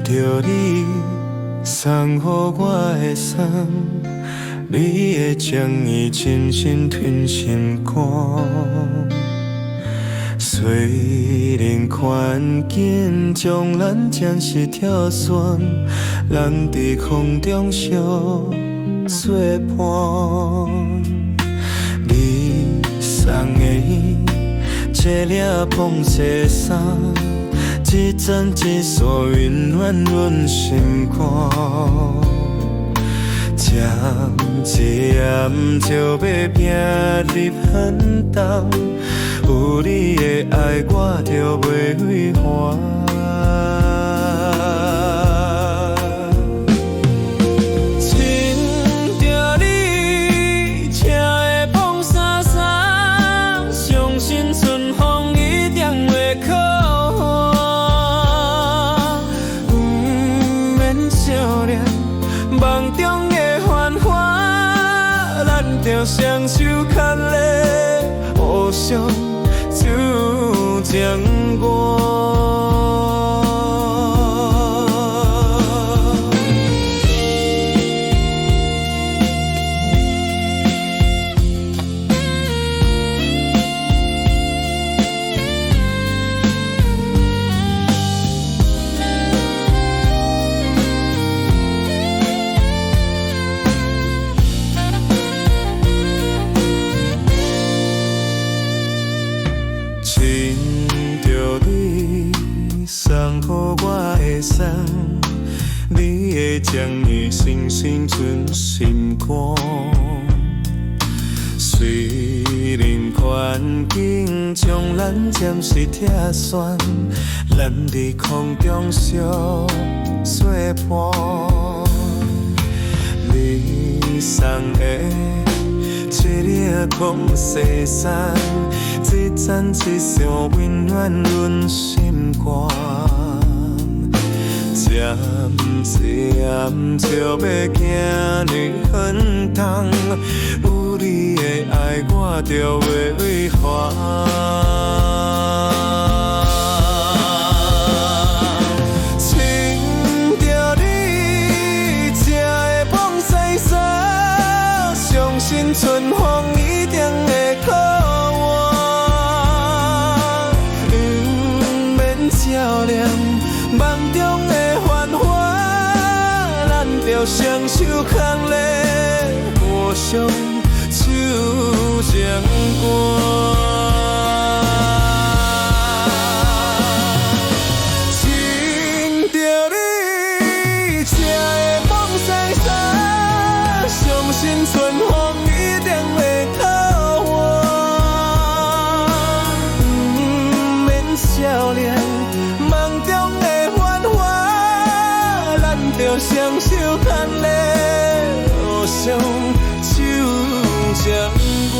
着你送予我的伞，你会将伊深深吞心肝。虽然环境将咱暂时跳旋，咱伫空中相做伴。你送的这领蓬色衫，一针一线温暖阮心肝。渐渐就要行入寒冬，有你的爱我就袂畏寒。亲着你车的风沙沙，相信春风一定会靠岸。不免笑脸，梦中的繁华，咱着双手牵咧，互相手将我。送予我的伞，你会将伊深深存心肝。虽然环境将咱暂时拆旋，咱伫空中相做伴。你送的这领风色衫，一针一线温暖阮心肝。渐渐就要行入寒冬，有你的爱我就袂畏寒。亲着你车的风西沙，相信春风一定会靠岸。不免笑脸，梦中的着双手牵咧，互相手相伴。亲着你车的风西沙，相信春风一定会靠岸。不免笑脸，梦中的繁华，咱着双手牵咧，互相手将我。